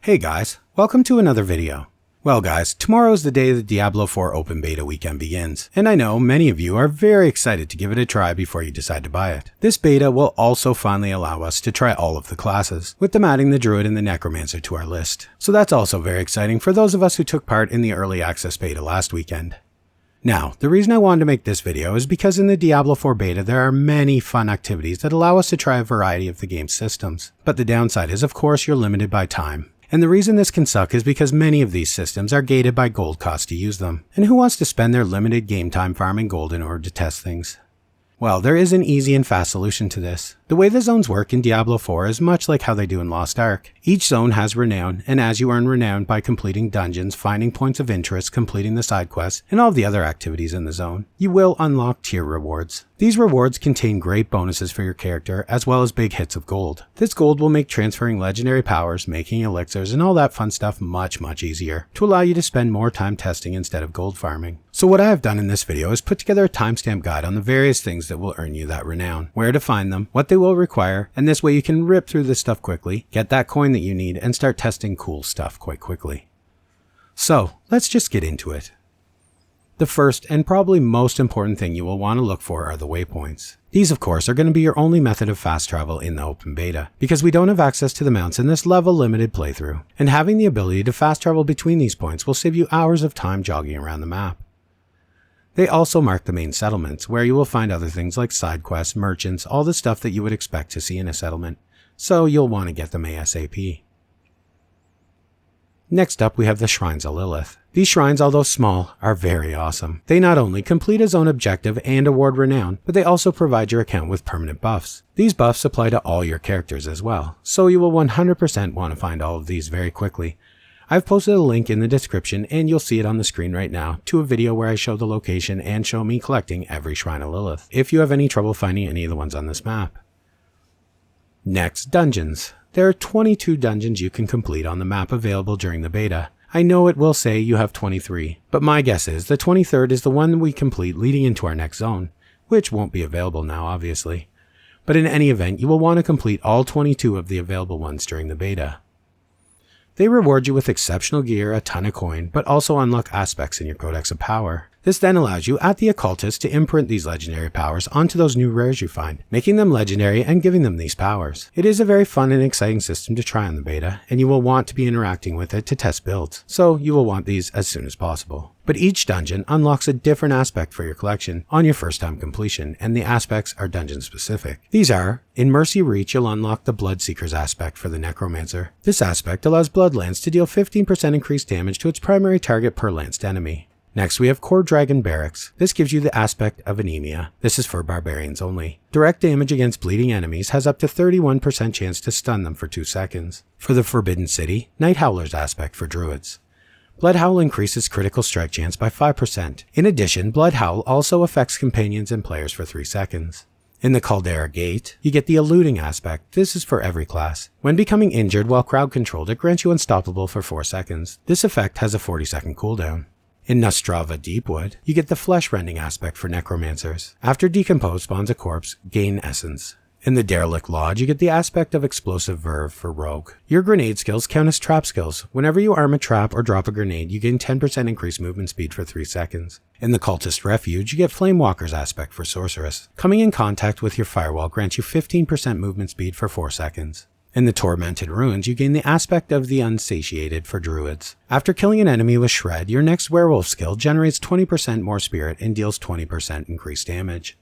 Hey guys, welcome to another video. Well guys, tomorrow is the day the Diablo 4 open beta weekend begins, and I know many of you are very excited to give it a try before you decide to buy it. This beta will also finally allow us to try all of the classes, with them adding the druid and the necromancer to our list. So that's also very exciting for those of us who took part in the early access beta last weekend. Now, the reason I wanted to make this video is because in the Diablo 4 beta there are many fun activities that allow us to try a variety of the game's systems. But the downside is of course you're limited by time. And the reason this can suck is because many of these systems are gated by gold cost to use them. And who wants to spend their limited game time farming gold in order to test things? Well, there is an easy and fast solution to this. The way the zones work in Diablo 4 is much like how they do in Lost Ark. Each zone has renown, and as you earn renown by completing dungeons, finding points of interest, completing the side quests, and all of the other activities in the zone, you will unlock tier rewards. These rewards contain great bonuses for your character, as well as big hits of gold. This gold will make transferring legendary powers, making elixirs, and all that fun stuff much easier, to allow you to spend more time testing instead of gold farming. So what I have done in this video is put together a timestamp guide on the various things that will earn you that renown, where to find them, what they will require, and this way you can rip through this stuff quickly, get that coin that you need, and start testing cool stuff quite quickly. So, let's just get into it. The first and probably most important thing you will want to look for are the waypoints. These of course are going to be your only method of fast travel in the open beta, because we don't have access to the mounts in this level limited playthrough, and having the ability to fast travel between these points will save you hours of time jogging around the map. They also mark the main settlements, where you will find other things like side quests, merchants, all the stuff that you would expect to see in a settlement, so you'll want to get them ASAP. Next up we have the Shrines of Lilith. These shrines, although small, are very awesome. They not only complete a zone objective and award renown, but they also provide your account with permanent buffs. These buffs apply to all your characters as well, so you will 100% want to find all of these very quickly. I've posted a link in the description, and you'll see it on the screen right now, to a video where I show the location and show me collecting every Shrine of Lilith, if you have any trouble finding any of the ones on this map. Next, dungeons. There are 22 dungeons you can complete on the map available during the beta. I know it will say you have 23, but my guess is the 23rd is the one we complete leading into our next zone, which won't be available now obviously. But in any event, you will want to complete all 22 of the available ones during the beta. They reward you with exceptional gear, a ton of coin, but also unlock aspects in your Codex of Power. This then allows you at the Occultist to imprint these legendary powers onto those new rares you find, making them legendary and giving them these powers. It is a very fun and exciting system to try on the beta, and you will want to be interacting with it to test builds, so you will want these as soon as possible. But each dungeon unlocks a different aspect for your collection on your first time completion, and the aspects are dungeon specific. These are, in Mercy Reach you'll unlock the Bloodseekers aspect for the Necromancer. This aspect allows Bloodlance to deal 15% increased damage to its primary target per lanced enemy. Next we have Core Dragon Barracks. This gives you the aspect of Anemia. This is for barbarians only. Direct damage against bleeding enemies has up to 31% chance to stun them for 2 seconds. For the Forbidden City, Night Howler's aspect for druids. Blood Howl increases critical strike chance by 5%. In addition, Blood Howl also affects companions and players for 3 seconds. In the Caldera Gate, you get the Eluding aspect. This is for every class. When becoming injured while crowd controlled, it grants you Unstoppable for 4 seconds. This effect has a 40-second cooldown. In Nostrava Deepwood, you get the Flesh-Rending aspect for Necromancers. After Decompose spawns a corpse, gain Essence. In the Derelict Lodge, you get the aspect of Explosive Verve for Rogue. Your grenade skills count as trap skills. Whenever you arm a trap or drop a grenade, you gain 10% increased movement speed for 3 seconds. In the Cultist Refuge, you get Flamewalker's aspect for Sorceress. Coming in contact with your firewall grants you 15% movement speed for 4 seconds. In the Tormented Ruins, you gain the aspect of the Unsatiated for druids. After killing an enemy with Shred, your next werewolf skill generates 20% more spirit and deals 20% increased damage.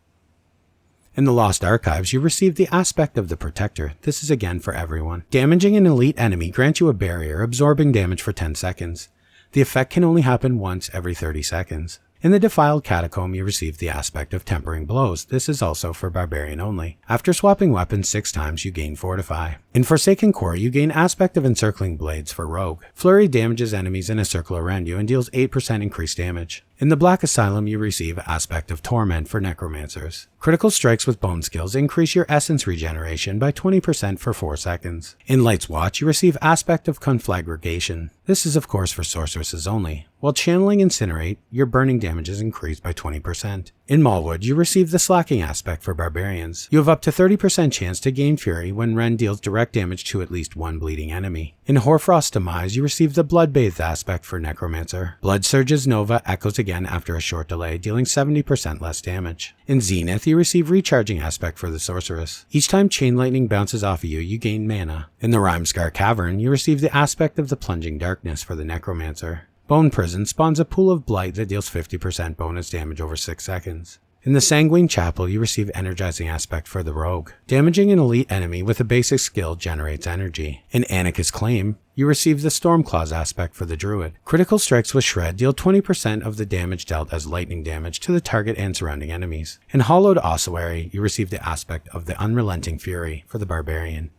In the Lost Archives, you receive the aspect of the Protector. This is again for everyone. Damaging an elite enemy grants you a barrier, absorbing damage for 10 seconds. The effect can only happen once every 30 seconds. In the Defiled Catacomb, you receive the aspect of Tempering Blows. This is also for Barbarian only. After swapping weapons 6 times, you gain Fortify. In Forsaken Core, you gain aspect of Encircling Blades for Rogue. Flurry damages enemies in a circle around you and deals 8% increased damage. In the Black Asylum, you receive aspect of Torment for Necromancers. Critical strikes with bone skills increase your essence regeneration by 20% for 4 seconds. In Light's Watch, you receive aspect of Conflagration. This is of course for sorceresses only. While channeling Incinerate, your burning damage is increased by 20%. In Malwood, you receive the slacking aspect for barbarians. You have up to 30% chance to gain Fury when Ren deals direct damage to at least one bleeding enemy. In Hoarfrost Demise, you receive the Bloodbathed aspect for Necromancer. Blood Surge's Nova echoes again after a short delay, dealing 70% less damage. In Zenith, you receive Recharging aspect for the Sorceress. Each time Chain Lightning bounces off of you, you gain mana. In the Rhymescar Cavern, you receive the aspect of the Plunging Darkness for the Necromancer. Bone Prison spawns a pool of blight that deals 50% bonus damage over 6 seconds. In the Sanguine Chapel, you receive Energizing aspect for the Rogue. Damaging an elite enemy with a basic skill generates energy. In Anarchist Claim, you receive the Stormclaws aspect for the Druid. Critical strikes with Shred deal 20% of the damage dealt as lightning damage to the target and surrounding enemies. In Hollowed Ossuary, you receive the aspect of the Unrelenting Fury for the Barbarian.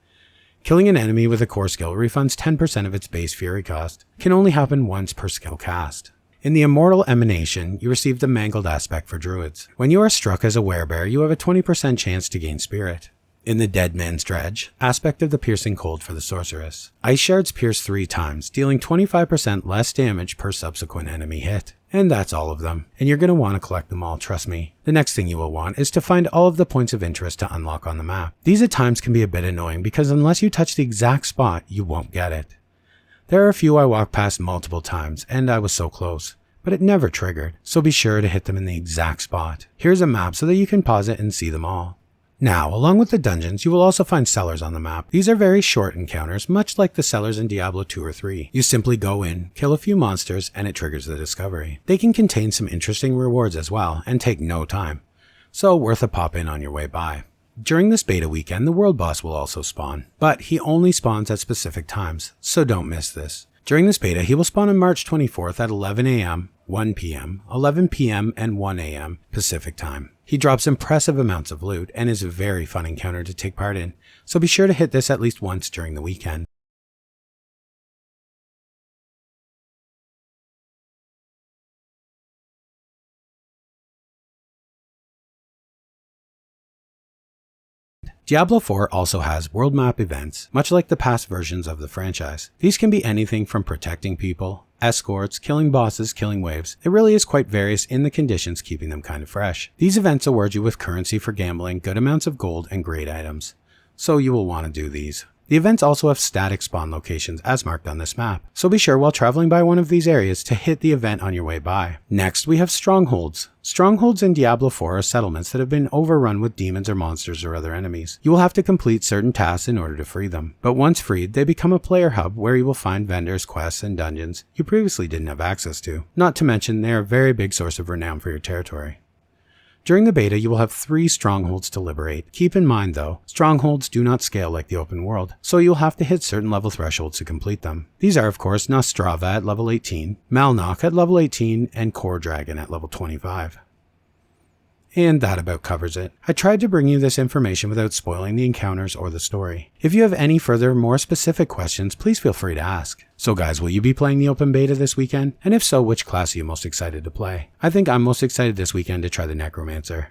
Killing an enemy with a core skill refunds 10% of its base Fury cost. Can only happen once per skill cast. In the Immortal Emanation, you receive the Mangled aspect for Druids. When you are struck as a Werebear, you have a 20% chance to gain Spirit. In the Dead Man's Dredge, aspect of the Piercing Cold for the Sorceress. Ice Shards pierce 3 times, dealing 25% less damage per subsequent enemy hit. And that's all of them. And you're going to want to collect them all, trust me. The next thing you will want is to find all of the points of interest to unlock on the map. These at times can be a bit annoying because unless you touch the exact spot, you won't get it. There are a few I walked past multiple times, and I was so close. But it never triggered, so be sure to hit them in the exact spot. Here's a map so that you can pause it and see them all. Now, along with the dungeons, you will also find cellars on the map. These are very short encounters, much like the cellars in Diablo 2 or 3. You simply go in, kill a few monsters, and it triggers the discovery. They can contain some interesting rewards as well, and take no time. So worth a pop in on your way by. During this beta weekend, the world boss will also spawn, but he only spawns at specific times, so don't miss this. During this beta, he will spawn on March 24th at 11 AM, 1 PM, 11 PM, and 1 AM Pacific time. He drops impressive amounts of loot and is a very fun encounter to take part in, so be sure to hit this at least once during the weekend. Diablo 4 also has world map events, much like the past versions of the franchise. These can be anything from protecting people, escorts, killing bosses, killing waves. It really is quite various in the conditions, keeping them kind of fresh. These events award you with currency for gambling, good amounts of gold, and great items. So you will want to do these. The events also have static spawn locations as marked on this map, so be sure while traveling by one of these areas to hit the event on your way by. Next, we have strongholds. Strongholds in Diablo 4 are settlements that have been overrun with demons or monsters or other enemies. You will have to complete certain tasks in order to free them, but once freed, they become a player hub where you will find vendors, quests, and dungeons you previously didn't have access to. Not to mention, they are a very big source of renown for your territory. During the beta, you will have 3 strongholds to liberate. Keep in mind though, strongholds do not scale like the open world, so you'll have to hit certain level thresholds to complete them. These are of course Nostrava at level 18, Malnock at level 18, and Core Dragon at level 25. And that about covers it. I tried to bring you this information without spoiling the encounters or the story. If you have any further, more specific questions, please feel free to ask. So guys, will you be playing the open beta this weekend? And if so, which class are you most excited to play? I think I'm most excited this weekend to try the Necromancer.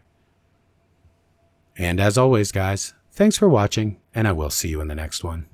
And as always guys, thanks for watching, and I will see you in the next one.